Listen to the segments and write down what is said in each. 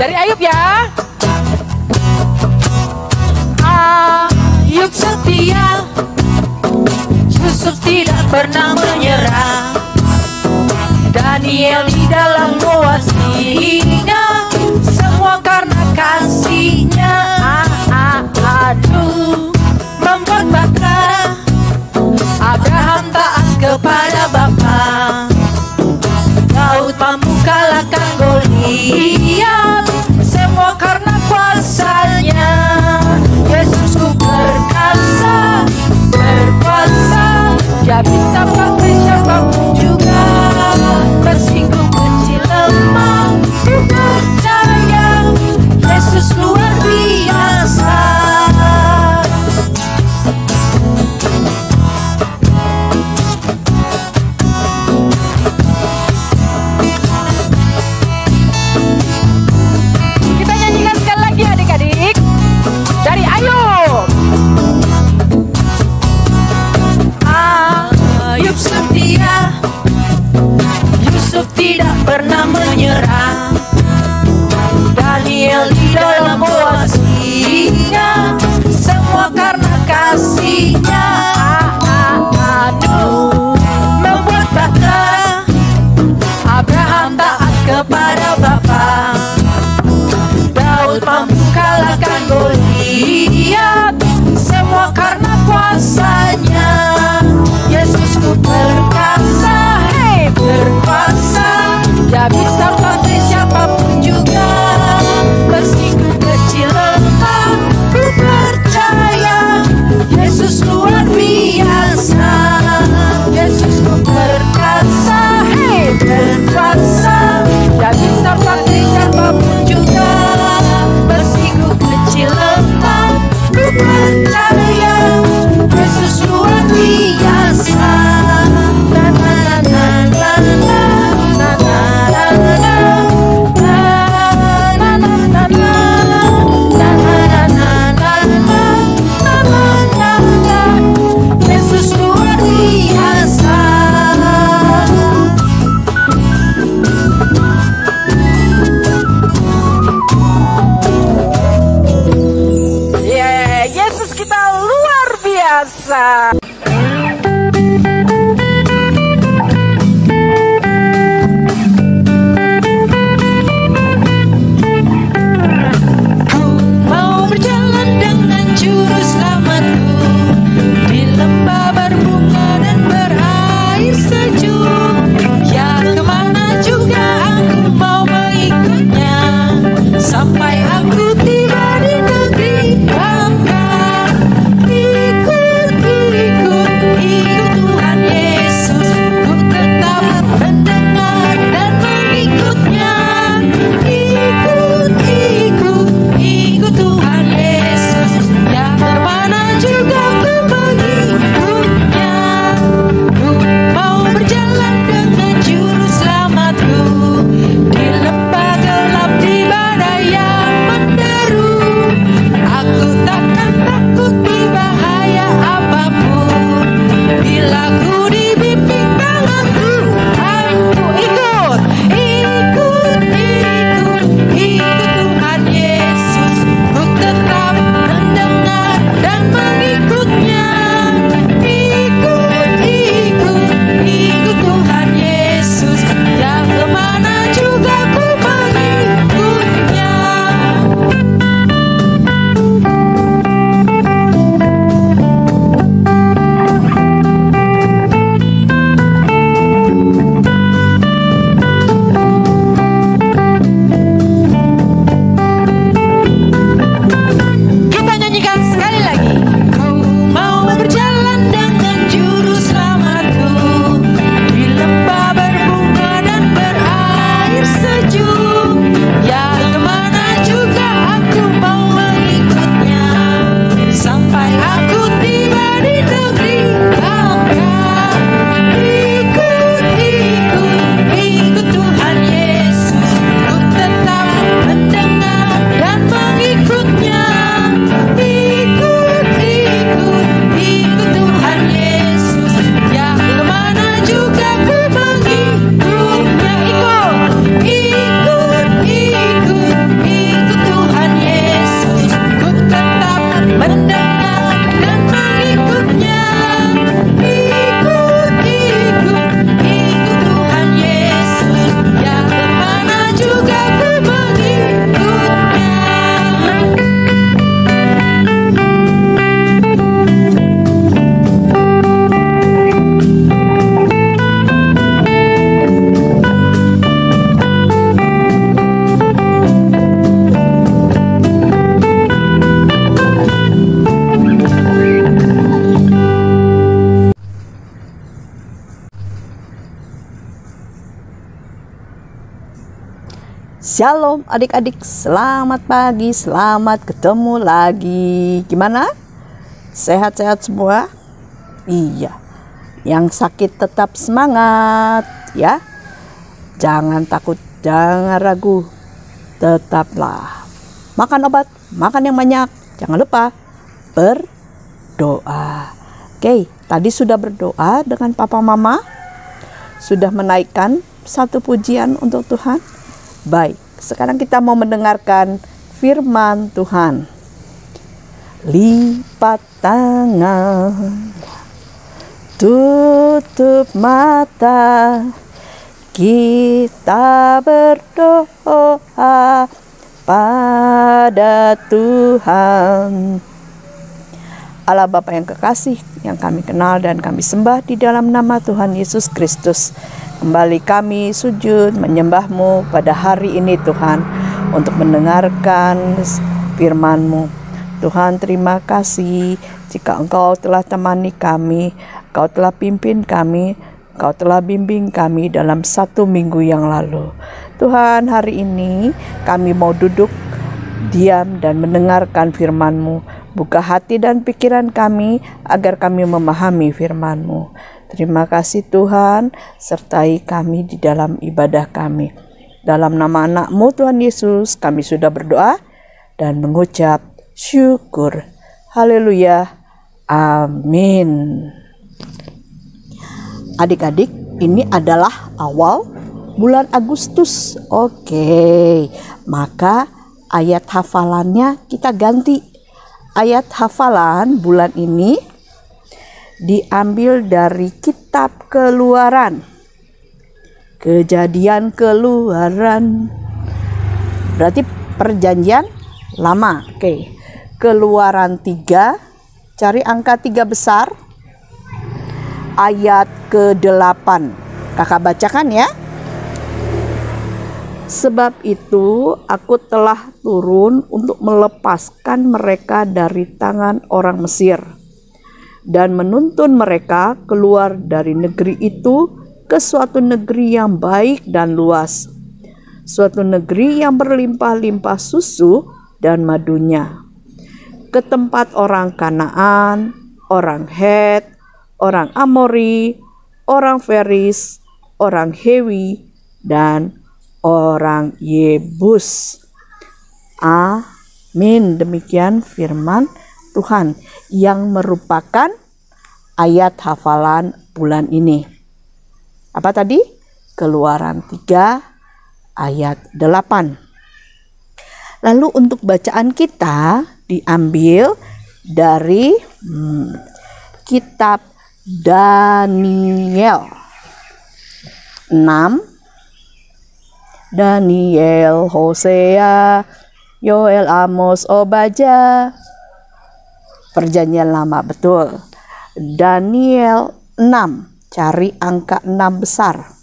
dari Ayub ya. Ayub setia, Yusuf tidak pernah menyerah. Daniel di dalam wasinya, semua karena kasihnya. Aduh, membuat bangga. Abraham taat kepada Bapa. Daud mampu kalahkan Goliat, semua karena kuasanya. Yesusku berkuasa, berkuasa. Dia bisa pakai siapapun juga. Meski ku kecil lemah, ku percaya Yesus luar biasa. Kita nyanyikan sekali lagi adik-adik dari Ayub. Ayub setia, Yusuf tidak pernah menyerah. Daniel di dalam wasinya, semua karena kasihnya. Aduh, membuat bangga. Abraham taat kepada Bapa. Daud mampu kalahkan Goliat, semua karena kuasanya. Yesusku berkuasa, berkuasa. Dia bisa pakai siapapun juga. Meski ku kecil lemah, ku percaya Yesus luar biasa. Yesusku berkuasa, berkuasa. Dia bisa pakai siapapun juga. Meski ku kecil lemah, ku percaya Yesus luar biasa. Yesus luar biasa. Yeah, Yesus kita luar biasa. Sampai aku tiba di negeri Bapa, ikut Shalom adik-adik, selamat pagi, selamat ketemu lagi. Gimana? Sehat-sehat semua? Iya. Yang sakit tetap semangat ya. Jangan takut, jangan ragu. Tetaplah makan obat, makan yang banyak. Jangan lupa berdoa. Oke, tadi sudah berdoa dengan papa mama. Sudah menaikkan satu pujian untuk Tuhan. Baik, sekarang kita mau mendengarkan firman Tuhan. Lipat tangan, tutup mata, kita berdoa pada Tuhan. Allah Bapa yang kekasih, yang kami kenal dan kami sembah di dalam nama Tuhan Yesus Kristus. Kembali kami sujud menyembah-Mu pada hari ini Tuhan, untuk mendengarkan firman-Mu. Tuhan, terima kasih jika Engkau telah temani kami, Engkau telah pimpin kami, Engkau telah bimbing kami dalam 1 minggu yang lalu. Tuhan, hari ini kami mau duduk diam dan mendengarkan firman-Mu. Buka hati dan pikiran kami agar kami memahami firman-Mu. Terima kasih Tuhan, sertai kami di dalam ibadah kami. Dalam nama anak-Mu Tuhan Yesus, kami sudah berdoa dan mengucap syukur. Haleluya. Amin. Adik-adik, ini adalah awal bulan Agustus. Oke, maka ayat hafalannya kita ganti. Ayat hafalan bulan ini diambil dari kitab Keluaran. Kejadian Keluaran. Berarti perjanjian lama. Oke. Keluaran 3. Cari angka 3 besar. Ayat ke-8. Kakak bacakan ya. Sebab itu aku telah turun untuk melepaskan mereka dari tangan orang Mesir dan menuntun mereka keluar dari negeri itu ke suatu negeri yang baik dan luas, suatu negeri yang berlimpah-limpah susu dan madunya, ke tempat orang Kanaan, orang Het, orang Amori, orang Feris, orang Hewi, dan orang Yebus. Amin. Demikian firman Tuhan yang merupakan ayat hafalan bulan ini. Apa tadi? Keluaran 3 ayat 8. Lalu untuk bacaan kita diambil dari kitab Daniel 6, Daniel, Hosea, Yoel, Amos, Obadya. Perjanjian lama, betul. Daniel 6, cari angka 6 besar.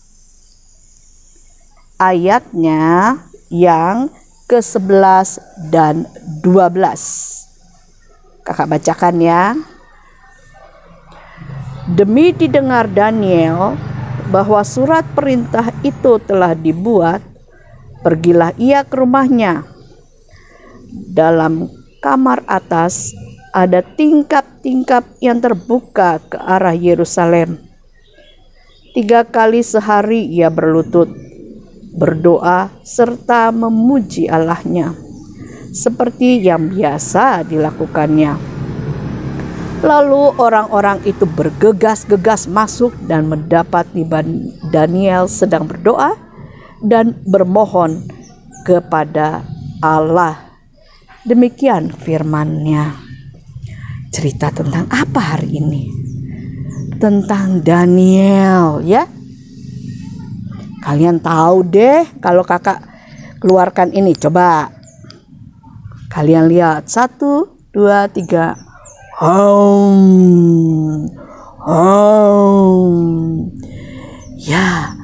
Ayatnya yang ke-11 dan 12. Kakak bacakan ya. Demi didengar Daniel bahwa surat perintah itu telah dibuat, pergilah ia ke rumahnya. Dalam kamar atas ada tingkap-tingkap yang terbuka ke arah Yerusalem. 3 kali sehari ia berlutut, berdoa serta memuji Allahnya, seperti yang biasa dilakukannya. Lalu orang-orang itu bergegas-gegas masuk dan mendapati Daniel sedang berdoa dan bermohon kepada Allah. Demikian firman-Nya. Cerita tentang apa hari ini? Tentang Daniel ya. Kalian tahu deh kalau kakak keluarkan ini. Coba kalian lihat. 1, 2, 3. Ya,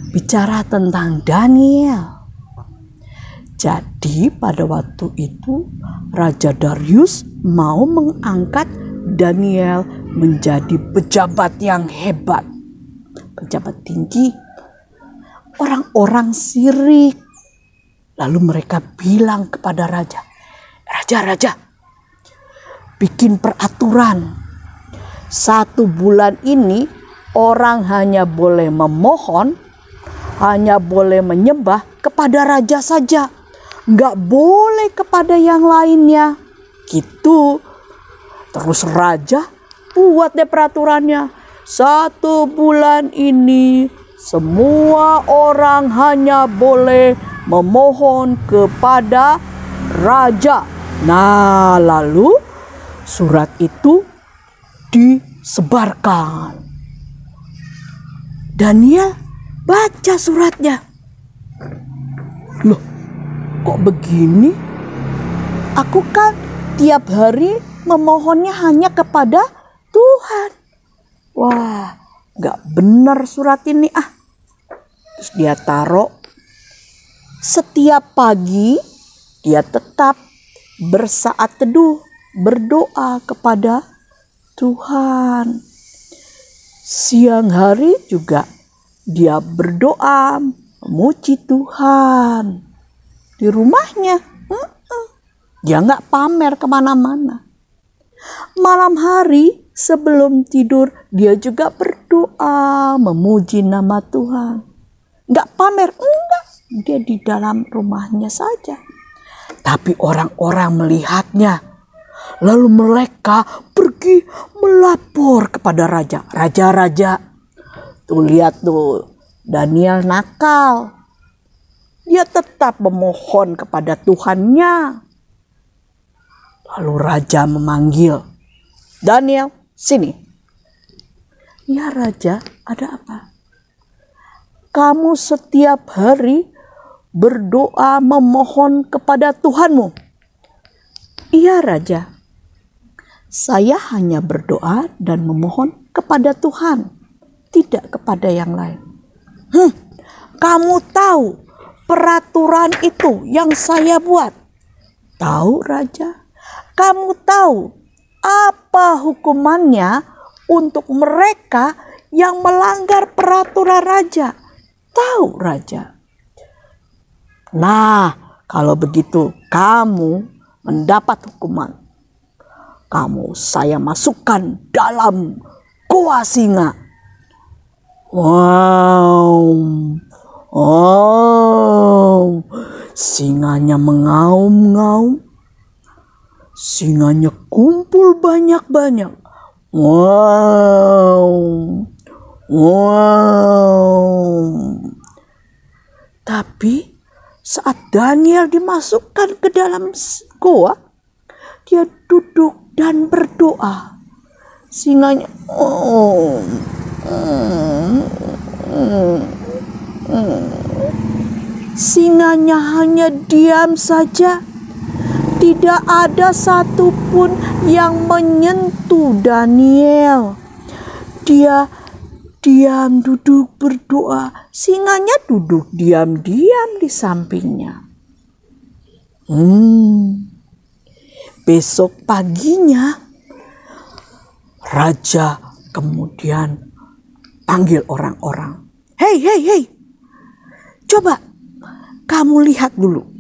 bicara tentang Daniel. Jadi pada waktu itu Raja Darius mau mengangkat Daniel menjadi pejabat yang hebat, pejabat tinggi. Orang-orang sirik Lalu mereka bilang kepada raja, "Raja, bikin peraturan. 1 bulan ini orang hanya boleh memohon, hanya boleh menyembah kepada raja saja. Nggak boleh kepada yang lainnya." Gitu. Terus raja buat deh peraturannya. 1 bulan ini semua orang hanya boleh memohon kepada raja. Nah, lalu surat itu disebarkan. Daniel baca suratnya. Loh, kok begini? Aku kan tiap hari memohonnya hanya kepada Tuhan. Wah, gak benar surat ini ah. Terus dia taruh. Setiap pagi dia tetap bersaat teduh, berdoa kepada Tuhan. Siang hari juga dia berdoa, memuji Tuhan. Di rumahnya, dia nggak pamer kemana-mana. Malam hari sebelum tidur dia juga berdoa, memuji nama Tuhan. Nggak pamer, enggak. Dia di dalam rumahnya saja. Tapi orang-orang melihatnya. Lalu mereka pergi melapor kepada raja. Raja, tuh lihat tuh, Daniel nakal. Dia tetap memohon kepada Tuhannya. Lalu raja memanggil, "Daniel, sini." "Ya raja, ada apa?" "Kamu setiap hari berdoa memohon kepada Tuhanmu." "Iya raja, saya hanya berdoa dan memohon kepada Tuhan, tidak kepada yang lain." "Kamu tahu peraturan itu yang saya buat?" "Tahu raja." "Kamu tahu apa hukumannya untuk mereka yang melanggar peraturan raja?" "Tahu raja." "Nah, kalau begitu kamu mendapat hukuman. Saya masukkan dalam goa singa." Wow, singanya mengaum-ngaum. Singanya kumpul banyak-banyak. Wow. Tapi saat Daniel dimasukkan ke dalam goa, dia duduk dan berdoa. Singanya, singanya hanya diam saja. Tidak ada satupun yang menyentuh Daniel. Dia diam duduk berdoa. Singanya duduk diam-diam di sampingnya. Besok paginya raja kemudian panggil orang-orang. Hei, coba kamu lihat dulu.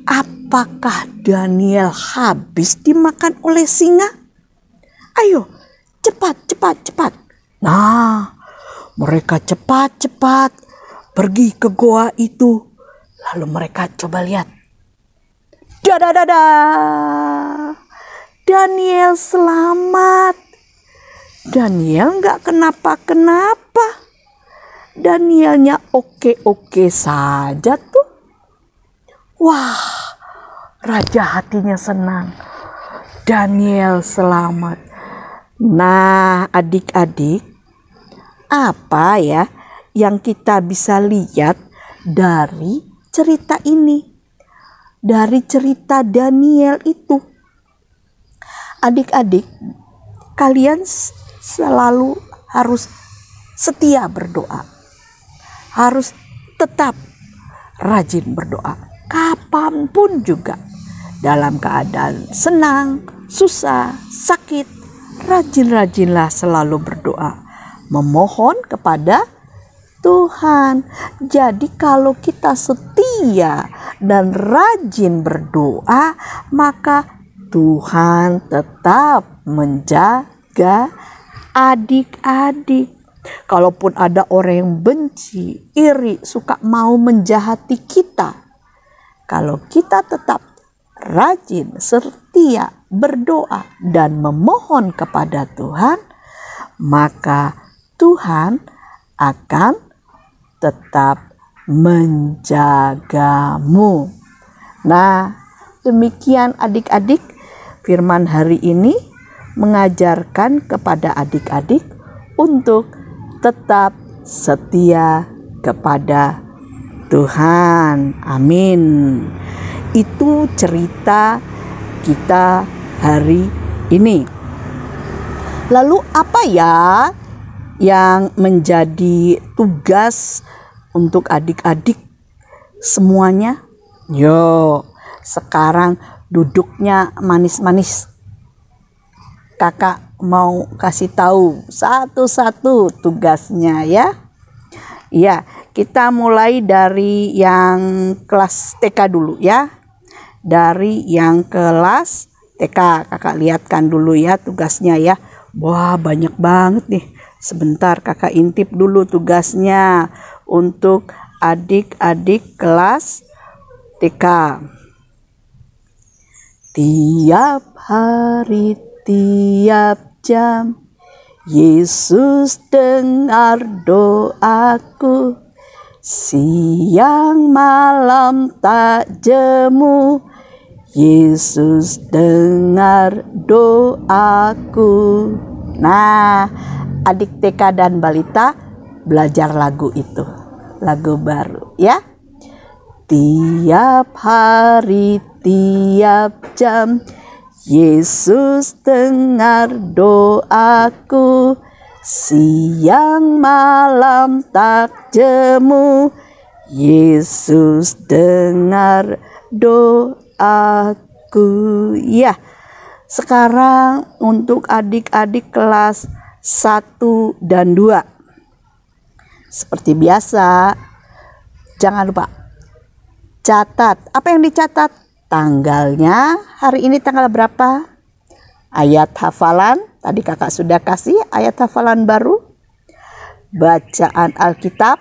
Apakah Daniel habis dimakan oleh singa? Ayo, cepat. Nah, mereka cepat pergi ke goa itu. Lalu mereka coba lihat. Dadah. Daniel selamat. Daniel nggak kenapa-kenapa. Danielnya oke-oke saja tuh. Wah, raja hatinya senang. Daniel selamat. Nah, adik-adik, apa ya yang kita bisa lihat dari cerita ini? Dari cerita Daniel itu. Adik-adik, kalian selalu harus setia berdoa. Harus tetap rajin berdoa. Kapanpun juga. Dalam keadaan senang, susah, sakit. Rajin-rajinlah selalu berdoa. Memohon kepada Tuhan. Jadi kalau kita setia dan rajin berdoa, maka Tuhan tetap menjaga adik-adik. Kalaupun ada orang yang benci, iri, suka mau menjahati kita, kalau kita tetap rajin, setia, berdoa, dan memohon kepada Tuhan, maka Tuhan akan tetap menjagamu. Nah, demikian adik-adik, firman hari ini mengajarkan kepada adik-adik untuk tetap setia kepada Tuhan. Amin. Itu cerita kita hari ini. Lalu apa ya yang menjadi tugas untuk adik-adik semuanya? Yo, sekarang duduknya manis-manis. Kakak mau kasih tahu satu-satu tugasnya ya. Ya, kita mulai dari yang kelas TK dulu ya. Dari yang kelas TK, kakak lihatkan dulu ya tugasnya ya. Wah, banyak banget nih. Sebentar kakak intip dulu tugasnya untuk adik-adik kelas TK. Tiap hari, tiap jam, Yesus dengar doaku. Siang malam tak jemu, Yesus dengar doaku. Nah, adik TK dan balita belajar lagu itu, lagu baru ya. Tiap hari, tiap jam, Yesus dengar doaku. Siang malam tak jemu, Yesus dengar doaku. Ya, sekarang untuk adik-adik kelas 1 dan 2. Seperti biasa, jangan lupa catat. Apa yang dicatat? Tanggalnya, hari ini tanggal berapa? Ayat hafalan, tadi kakak sudah kasih ayat hafalan baru. Bacaan Alkitab,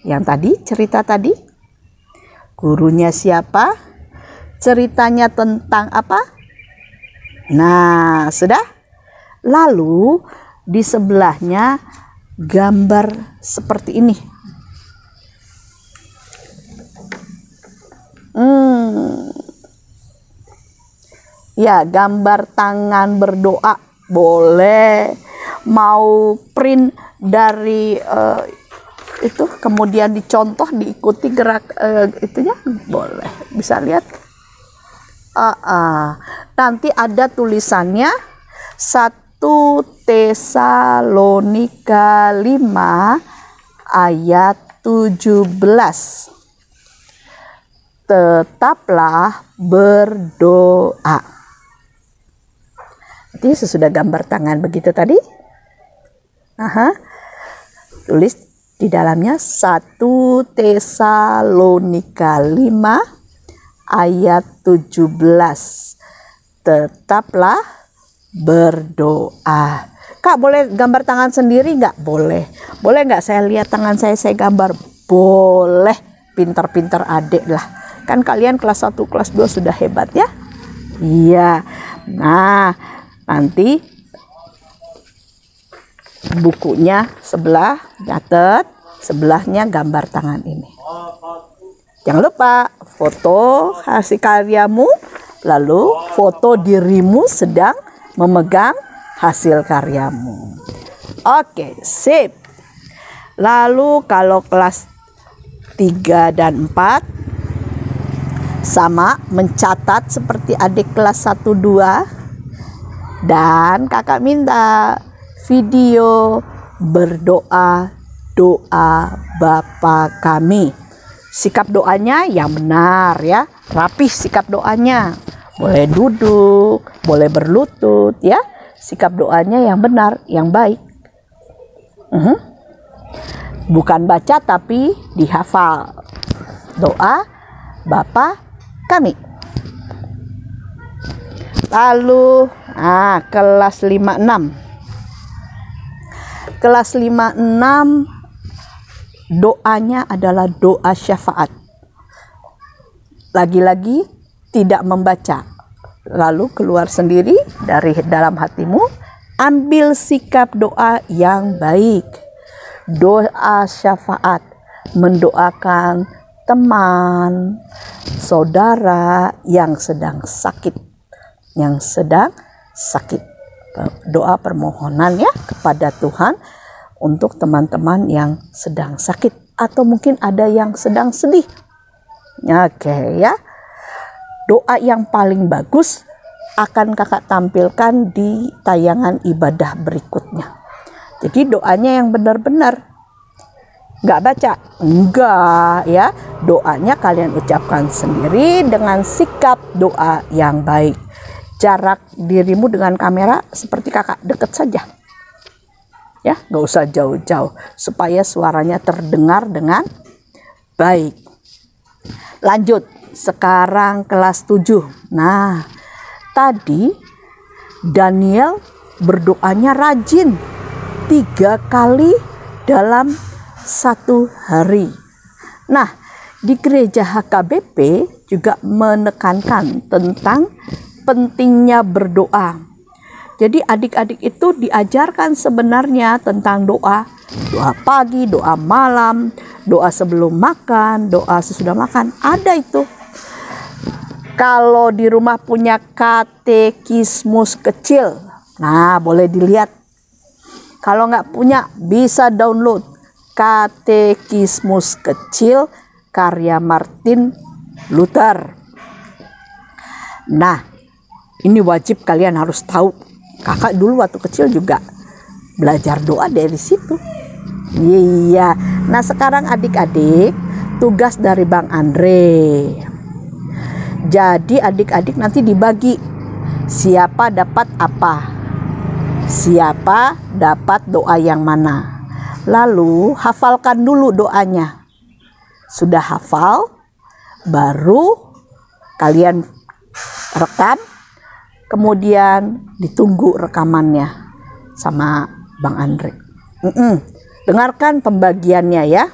yang tadi, cerita tadi. Gurunya siapa? Ceritanya tentang apa? Nah, sudah? Lalu di sebelahnya gambar seperti ini. Ya, gambar tangan berdoa boleh. Mau print dari itu kemudian dicontoh, diikuti gerak itunya boleh. Bisa lihat. Nanti ada tulisannya 1 Tesalonika 5 ayat 17. Tetaplah berdoa. Jadi sesudah gambar tangan begitu tadi. Tulis di dalamnya 1 Tesalonika 5 ayat 17. Tetaplah berdoa. Kak, boleh gambar tangan sendiri nggak? Boleh. Boleh nggak saya lihat tangan saya gambar? Boleh. Pintar-pintar adik lah. Kan kalian kelas 1, kelas 2 sudah hebat ya? Iya. Nah, nanti bukunya sebelah, catat, sebelahnya gambar tangan ini. Jangan lupa foto hasil karyamu, lalu foto dirimu sedang memegang hasil karyamu. Oke, sip. Lalu kalau kelas 3 dan 4 sama, mencatat seperti adik kelas 1, 2. Dan kakak minta video berdoa, doa Bapa kami. Sikap doanya yang benar ya, rapih sikap doanya. Boleh duduk, boleh berlutut ya. Sikap doanya yang benar, yang baik. Bukan baca tapi dihafal. Doa Bapa kami. Lalu kelas 56. Kelas 56 doanya adalah doa syafaat. Lagi-lagi tidak membaca. Lalu keluar sendiri dari dalam hatimu, ambil sikap doa yang baik. Doa syafaat, mendoakan teman, saudara yang sedang sakit. Doa permohonan ya kepada Tuhan untuk teman-teman yang sedang sakit atau mungkin ada yang sedang sedih. Oke ya. Doa yang paling bagus akan kakak tampilkan di tayangan ibadah berikutnya. Jadi doanya yang benar-benar, nggak baca, enggak ya. Doanya kalian ucapkan sendiri dengan sikap doa yang baik. Jarak dirimu dengan kamera seperti kakak, deket saja. Ya, nggak usah jauh-jauh supaya suaranya terdengar dengan baik. Lanjut, sekarang kelas 7. Nah, tadi Daniel berdoanya rajin 3 kali dalam 1 hari. Nah, di gereja HKBP juga menekankan tentang pentingnya berdoa. Jadi adik-adik itu diajarkan sebenarnya tentang doa. Doa pagi, doa malam, doa sebelum makan, doa sesudah makan. Ada itu. Kalau di rumah punya katekismus kecil, nah boleh dilihat. Kalau nggak punya, bisa download katekismus kecil karya Martin Luther. Nah, ini wajib kalian harus tahu. Kakak dulu waktu kecil juga belajar doa dari situ. Iya. Nah, sekarang adik-adik tugas dari Bang Andre. Jadi adik-adik nanti dibagi siapa dapat apa. Siapa dapat doa yang mana. Lalu hafalkan dulu doanya. Sudah hafal, baru kalian rekam. Kemudian ditunggu rekamannya sama Bang Andre. Dengarkan pembagiannya ya.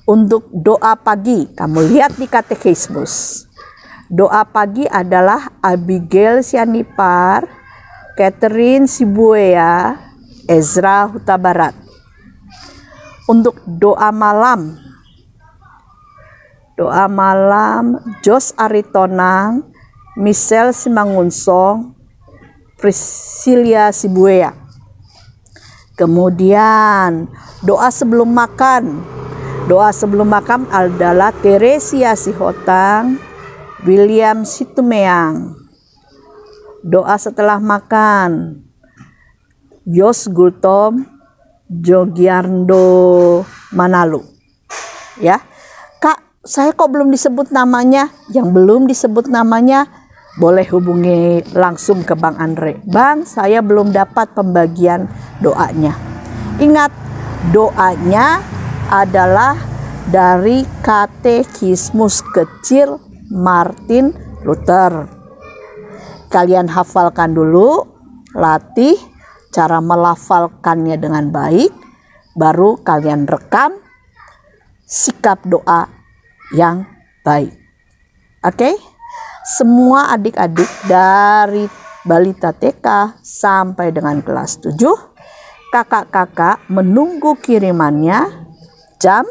Untuk doa pagi, kamu lihat di katekismus. Doa pagi adalah Abigail Sianipar, Catherine Sibuea, Ezra Huta Barat. Untuk doa malam, Jos Aritonang, Michelle Simangunsong, Priscilia Sibuea. Kemudian doa sebelum makan. Doa sebelum makan adalah Teresia Sihotang, William Situmeang. Doa setelah makan, Yos Gultom, Jogiardo Manalu. Ya. Kak, saya kok belum disebut namanya? Yang belum disebut namanya boleh hubungi langsung ke Bang Andre. Bang, saya belum dapat pembagian doanya. Ingat, doanya adalah dari katekismus kecil Martin Luther. Kalian hafalkan dulu, latih cara melafalkannya dengan baik, baru kalian rekam sikap doa yang baik. Oke? Semua adik-adik dari balita TK sampai dengan kelas 7, kakak-kakak menunggu kirimannya jam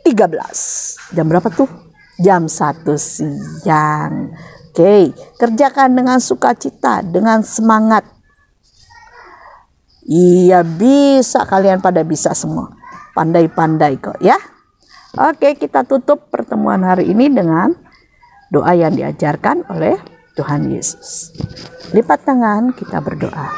13. Jam berapa tuh? Jam 1 siang. Oke, kerjakan dengan sukacita, dengan semangat. Iya, bisa, kalian pada bisa semua. Pandai-pandai kok ya. Oke, kita tutup pertemuan hari ini dengan doa yang diajarkan oleh Tuhan Yesus. Lipat tangan, kita berdoa.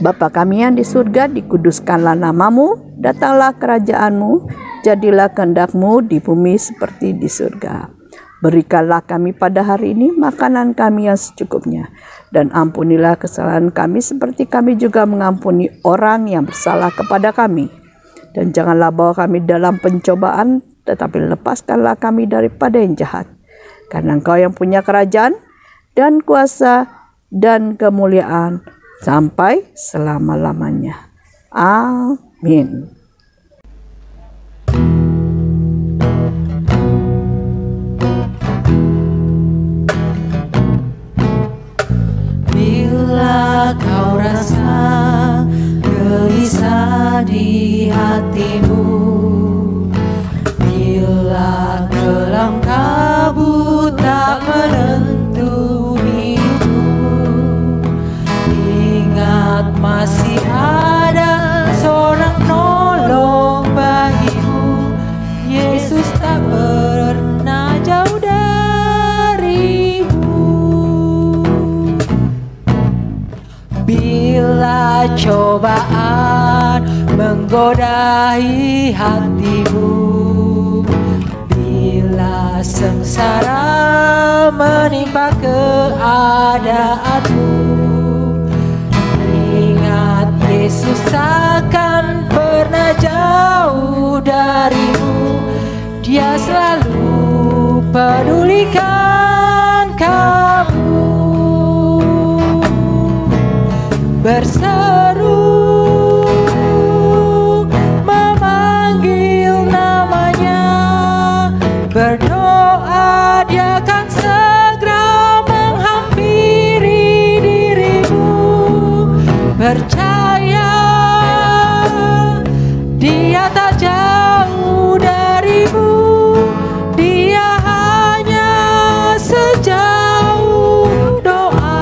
Bapa kami yang di surga, dikuduskanlah namamu, datanglah kerajaanmu, jadilah kehendak-Mu di bumi seperti di surga. Berikanlah kami pada hari ini makanan kami yang secukupnya, dan ampunilah kesalahan kami seperti kami juga mengampuni orang yang bersalah kepada kami. Dan janganlah bawa kami dalam pencobaan, tetapi lepaskanlah kami daripada yang jahat. Karena Engkau yang punya kerajaan dan kuasa dan kemuliaan sampai selama-lamanya. Amin. Bila kau rasa gelisah di hatimu, bila kelam kabut tak menentu hidupmu, ingat masih ada seorang nolong bagimu. Yesus tak pernah jauh darimu. Bila cobaan menggodai hatimu, bila sengsara menimpa keadaanmu, ingat Yesus takkan pernah jauh darimu. Dia selalu pedulikan kamu. Berseru, memanggil namanya, berdoa, Dia akan segera menghampiri dirimu. Percaya, Dia tak jauh darimu. Dia hanya sejauh doa.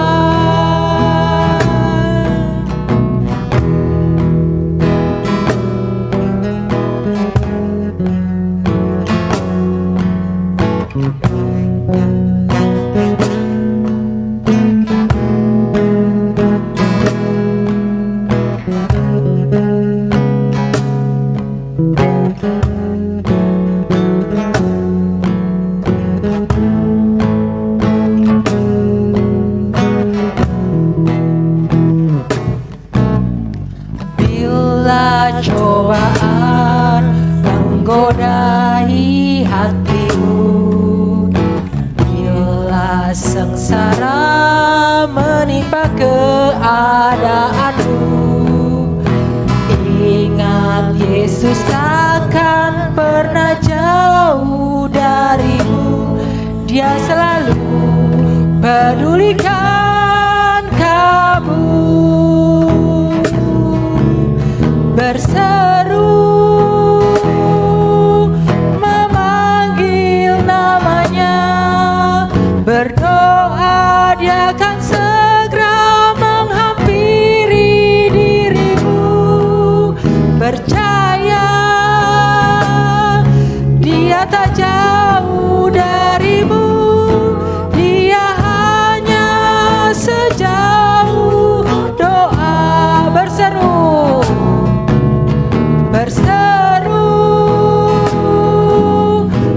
Bila cobaan menggodai hatimu, bila sengsara menimpa keadaanmu, ingat Yesus takkan pernah jauh darimu. Dia selalu pedulikan kamu. Berseru, memanggil namanya, berdoa, Dia akan segera menghampiri dirimu. Percaya, Dia tak jauh darimu. Dia hanya sejauh doa. Berseru, berseru,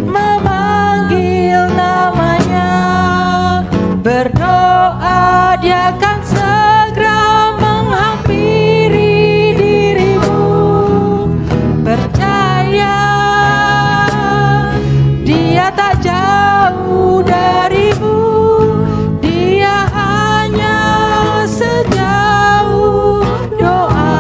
memanggil namanya, berdoa, Dia akan segera menghampiri dirimu. Percaya, Dia tak jauh darimu. Dia hanya sejauh doa.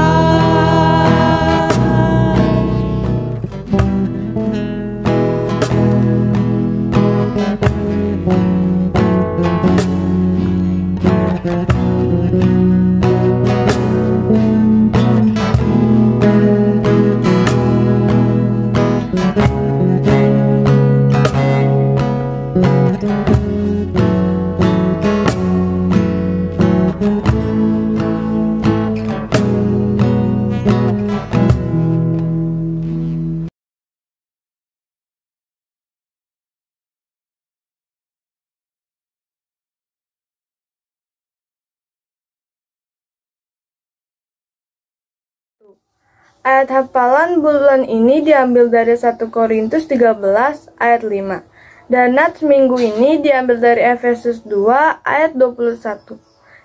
Ayat hafalan bulan ini diambil dari 1 Korintus 13 ayat 5. Dan nats minggu ini diambil dari Efesus 2 ayat 21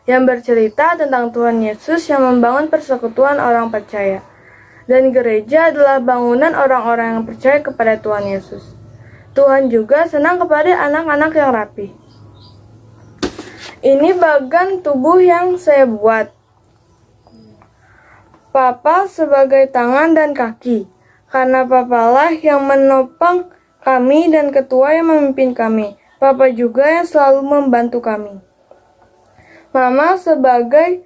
yang bercerita tentang Tuhan Yesus yang membangun persekutuan orang percaya. Dan gereja adalah bangunan orang-orang yang percaya kepada Tuhan Yesus. Tuhan juga senang kepada anak-anak yang rapi. Ini bagan tubuh yang saya buat. Papa sebagai tangan dan kaki, karena Papalah yang menopang kami dan ketua yang memimpin kami. Papa juga yang selalu membantu kami. Mama sebagai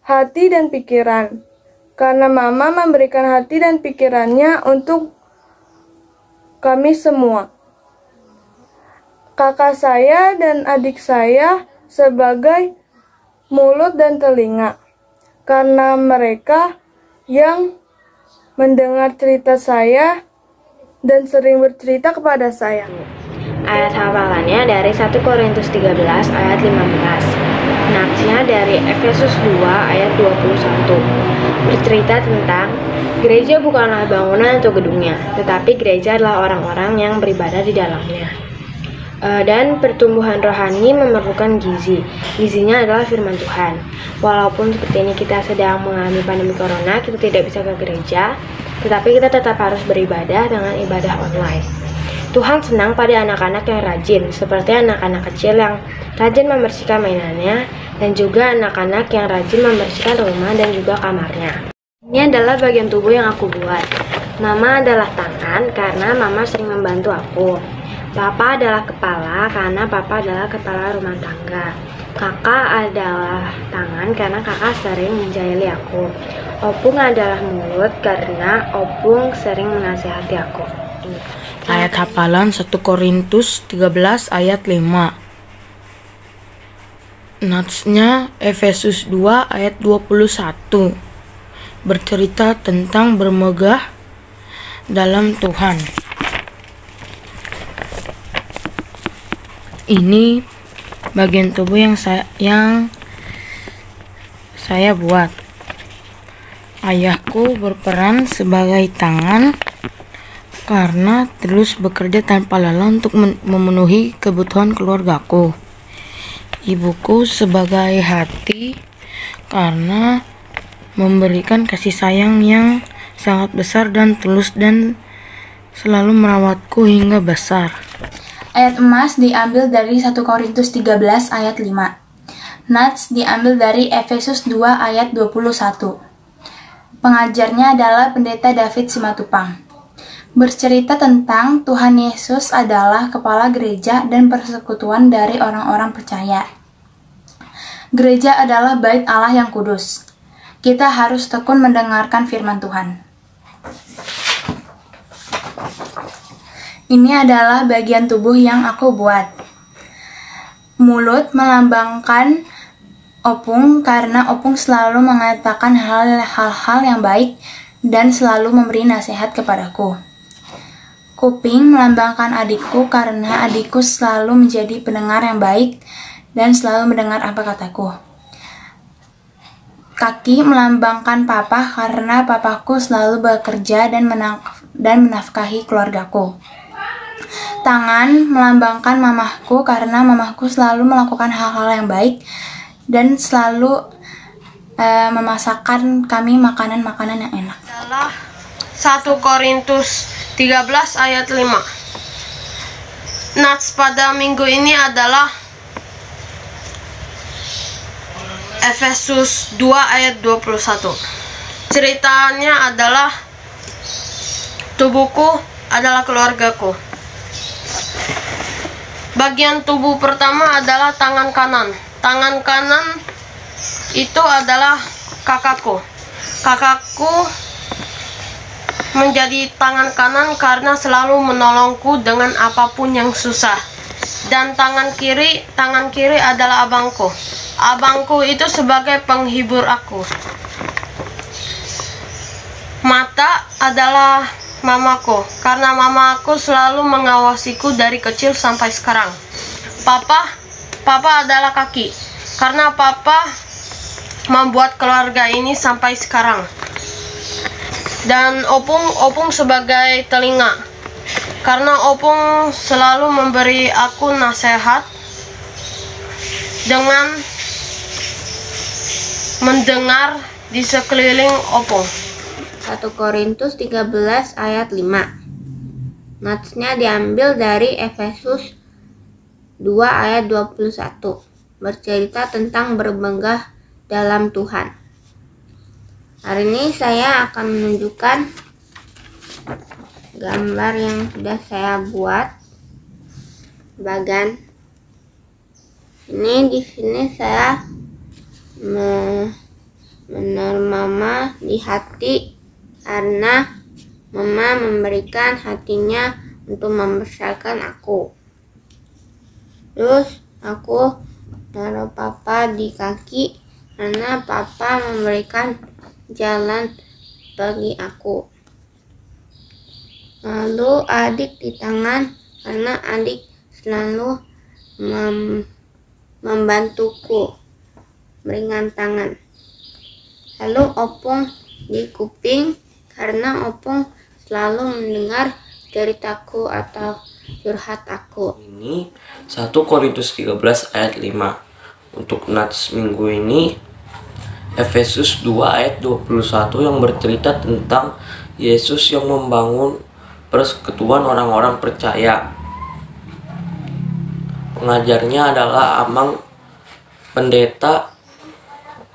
hati dan pikiran, karena Mama memberikan hati dan pikirannya untuk kami semua. Kakak saya dan adik saya sebagai mulut dan telinga, karena mereka yang mendengar cerita saya dan sering bercerita kepada saya. Ayat hafalannya dari 1 Korintus 13 ayat 15. Natsnya dari Efesus 2 ayat 21. Bercerita tentang gereja bukanlah bangunan atau gedungnya, tetapi gereja adalah orang-orang yang beribadah di dalamnya. Dan pertumbuhan rohani memerlukan gizi. Gizinya adalah firman Tuhan. Walaupun seperti ini kita sedang mengalami pandemi corona, kita tidak bisa ke gereja, tetapi kita tetap harus beribadah dengan ibadah online. Tuhan senang pada anak-anak yang rajin, seperti anak-anak kecil yang rajin membersihkan mainannya, dan juga anak-anak yang rajin membersihkan rumah dan juga kamarnya. Ini adalah bagian tubuh yang aku buat. Mama adalah tangan karena Mama sering membantu aku. Papa adalah kepala karena Papa adalah kepala rumah tangga. Kakak adalah tangan karena kakak sering menjahili aku. Opung adalah mulut karena Opung sering menasihati aku. Ayat hafalan 1 Korintus 13 ayat 5. Natsnya Efesus 2 ayat 21. Bercerita tentang bermegah dalam Tuhan. Ini bagian tubuh yang saya buat. Ayahku berperan sebagai tangan karena terus bekerja tanpa lelah untuk memenuhi kebutuhan keluargaku. Ibuku sebagai hati karena memberikan kasih sayang yang sangat besar dan tulus dan selalu merawatku hingga besar. Ayat emas diambil dari 1 Korintus 13 ayat 5. Nats diambil dari Efesus 2 ayat 21. Pengajarnya adalah Pendeta David Simatupang. Bercerita tentang Tuhan Yesus adalah kepala gereja dan persekutuan dari orang-orang percaya. Gereja adalah bait Allah yang kudus. Kita harus tekun mendengarkan firman Tuhan. Ini adalah bagian tubuh yang aku buat. Mulut melambangkan Opung karena Opung selalu mengatakan hal-hal yang baik dan selalu memberi nasihat kepadaku. Kuping melambangkan adikku karena adikku selalu menjadi pendengar yang baik dan selalu mendengar apa kataku. Kaki melambangkan papa karena papaku selalu bekerja dan menafkahi keluargaku. Tangan melambangkan mamahku karena mamahku selalu melakukan hal-hal yang baik dan selalu memasakkan kami makanan-makanan yang enak. Adalah 1 Korintus 13 ayat 5. Nats pada minggu ini adalah Efesus 2 ayat 21. Ceritanya adalah tubuhku adalah keluargaku. Bagian tubuh pertama adalah tangan kanan. Tangan kanan itu adalah kakakku. Kakakku menjadi tangan kanan karena selalu menolongku dengan apapun yang susah. Dan tangan kiri adalah abangku. Abangku itu sebagai penghibur aku. Mata adalah mamaku karena mamaku selalu mengawasiku dari kecil sampai sekarang. Papa adalah kaki karena papa membuat keluarga ini sampai sekarang. Dan Opung sebagai telinga karena Opung selalu memberi aku nasihat dengan mendengar di sekeliling Opung. 1 Korintus 13 ayat 5. Natsnya diambil dari Efesus 2 ayat 21. Bercerita tentang bermegah dalam Tuhan. Hari ini saya akan menunjukkan gambar yang sudah saya buat. Bagian ini di sini saya menaruh mama di hati karena mama memberikan hatinya untuk membesarkan aku. Terus aku naruh papa di kaki karena papa memberikan jalan bagi aku. Lalu adik di tangan karena adik selalu membantuku beringan tangan. Lalu opung di kuping karena opung selalu mendengar ceritaku atau curhat aku. Ini 1 Korintus 13 ayat 5. Untuk nats minggu ini Efesus 2 ayat 21 yang bercerita tentang Yesus yang membangun persekutuan orang-orang percaya. Pengajarnya adalah Amang Pendeta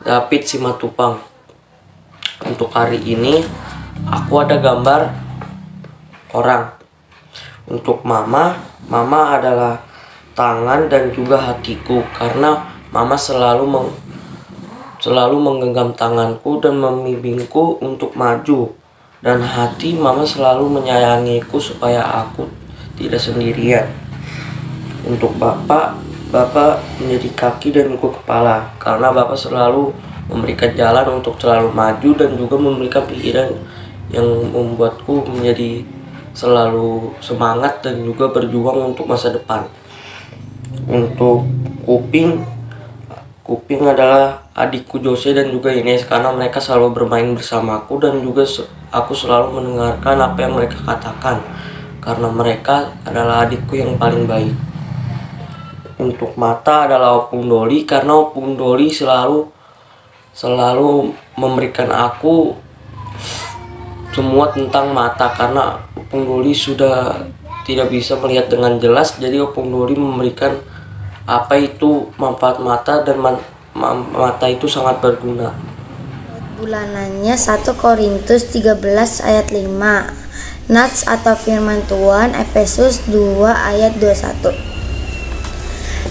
David Simatupang. Untuk hari ini aku ada gambar orang. Untuk mama adalah tangan dan juga hatiku karena mama selalu menggenggam tanganku dan membimbingku untuk maju. Dan hati mama selalu menyayangiku supaya aku tidak sendirian. Untuk bapak menjadi kaki dan juga kepala karena bapak selalu memberikan jalan untuk selalu maju dan juga memberikan pikiran yang membuatku menjadi selalu semangat dan juga berjuang untuk masa depan. Untuk kuping adalah adikku Jose dan juga Ines karena mereka selalu bermain bersamaku dan juga aku selalu mendengarkan apa yang mereka katakan karena mereka adalah adikku yang paling baik. Untuk mata adalah Opung Doli karena Opung Doli selalu memberikan aku semua tentang mata karena Opung Doli sudah tidak bisa melihat dengan jelas, jadi Opung Doli memberikan apa itu manfaat mata dan mata itu sangat berguna. Bulanannya 1 Korintus 13 ayat 5. Nats atau firman Tuhan Efesus 2 ayat 21.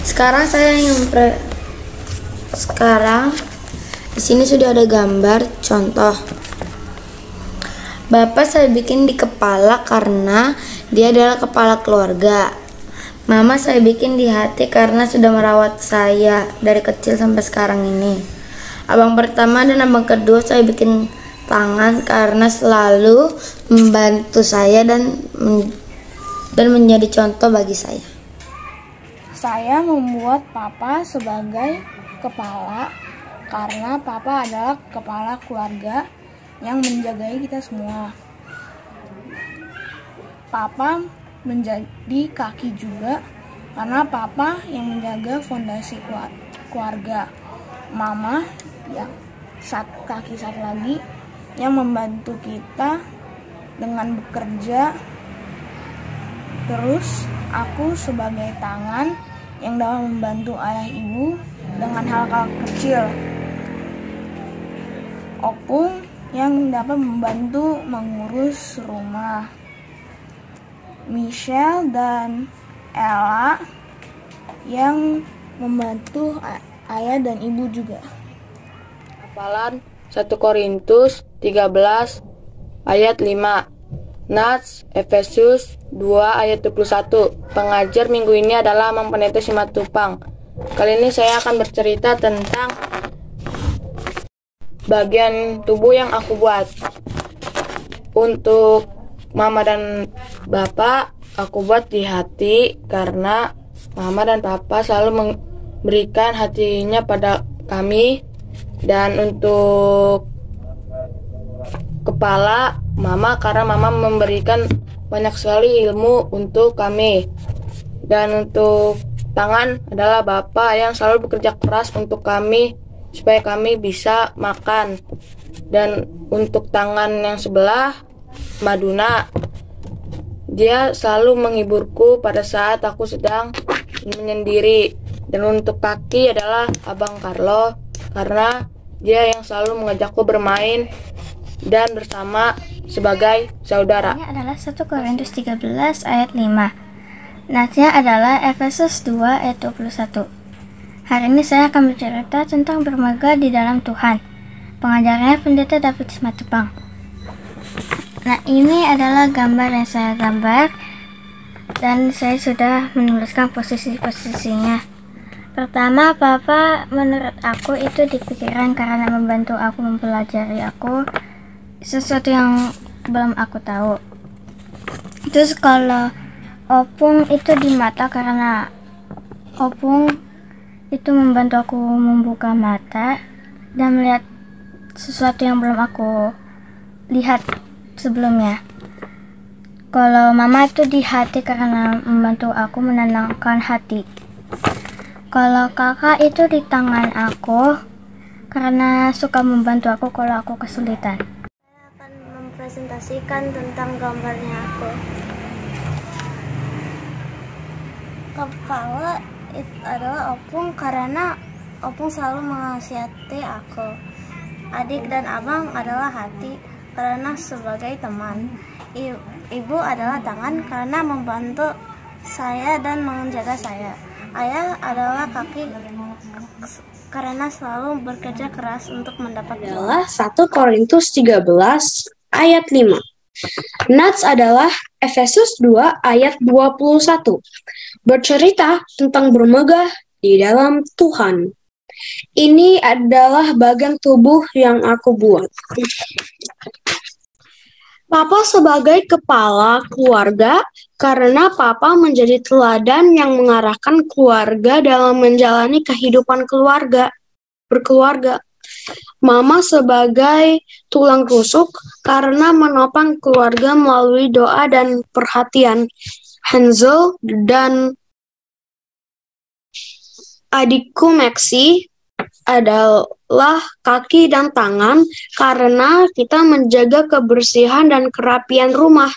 Sekarang di sini sudah ada gambar contoh. Bapak saya bikin di kepala karena dia adalah kepala keluarga. Mama saya bikin di hati karena sudah merawat saya dari kecil sampai sekarang ini. Abang pertama dan abang kedua saya bikin tangan karena selalu membantu saya dan menjadi contoh bagi saya. Saya membuat papa sebagai kepala karena papa adalah kepala keluarga yang menjagai kita semua. Papa menjadi kaki juga karena papa yang menjaga fondasi keluarga. Mama yang kaki satu lagi yang membantu kita dengan bekerja. Terus aku sebagai tangan yang dapat membantu ayah ibu dengan hal-hal kecil. Opung yang dapat membantu mengurus rumah. Michelle dan Ella yang membantu ayah dan ibu juga. Hafalan 1 Korintus 13 ayat 5. Nats Efesus 2 ayat 21. Pengajar minggu ini adalah Amang Pendeta Simatupang. Kali ini saya akan bercerita tentang bagian tubuh yang aku buat. Untuk mama dan bapak aku buat di hati karena mama dan papa selalu memberikan hatinya pada kami. Dan untuk kepala mama karena mama memberikan banyak sekali ilmu untuk kami. Dan untuk tangan adalah bapak yang selalu bekerja keras untuk kami supaya kami bisa makan. Dan untuk tangan yang sebelah, Maduna. Dia selalu menghiburku pada saat aku sedang menyendiri. Dan untuk kaki adalah Abang Carlo, karena dia yang selalu mengajakku bermain dan bersama sebagai saudara. Ini adalah 1 Korintus 13 ayat 5. Natsnya adalah Efesus 2 ayat 21. Hari ini saya akan bercerita tentang bermegah di dalam Tuhan. Pengajarnya Pendeta David Simatupang. Nah, ini adalah gambar yang saya gambar dan saya sudah menuliskan posisi-posisinya. Pertama, Papa menurut aku itu dipikiran karena membantu aku mempelajari aku sesuatu yang belum aku tahu. Terus kalau opung itu di mata karena opung itu membantu aku membuka mata dan melihat sesuatu yang belum aku lihat sebelumnya. Kalau mama itu di hati karena membantu aku menenangkan hati. Kalau kakak itu di tangan aku karena suka membantu aku kalau aku kesulitan. Saya akan mempresentasikan tentang gambarnya aku. Kepala itu adalah opung karena opung selalu menasihati aku. Adik dan abang adalah hati karena sebagai teman. Ibu adalah tangan karena membantu saya dan menjaga saya. Ayah adalah kaki karena selalu bekerja keras untuk mendapatkan. Adalah 1 Korintus 13 ayat 5. Nats adalah Efesus 2 ayat 21. Bercerita tentang bermegah di dalam Tuhan. Ini adalah bagian tubuh yang aku buat. Papa sebagai kepala keluarga karena Papa menjadi teladan yang mengarahkan keluarga dalam menjalani kehidupan berkeluarga. Mama sebagai tulang rusuk karena menopang keluarga melalui doa dan perhatian. Hansel dan adikku Maxi adalah kaki dan tangan karena kita menjaga kebersihan dan kerapian rumah.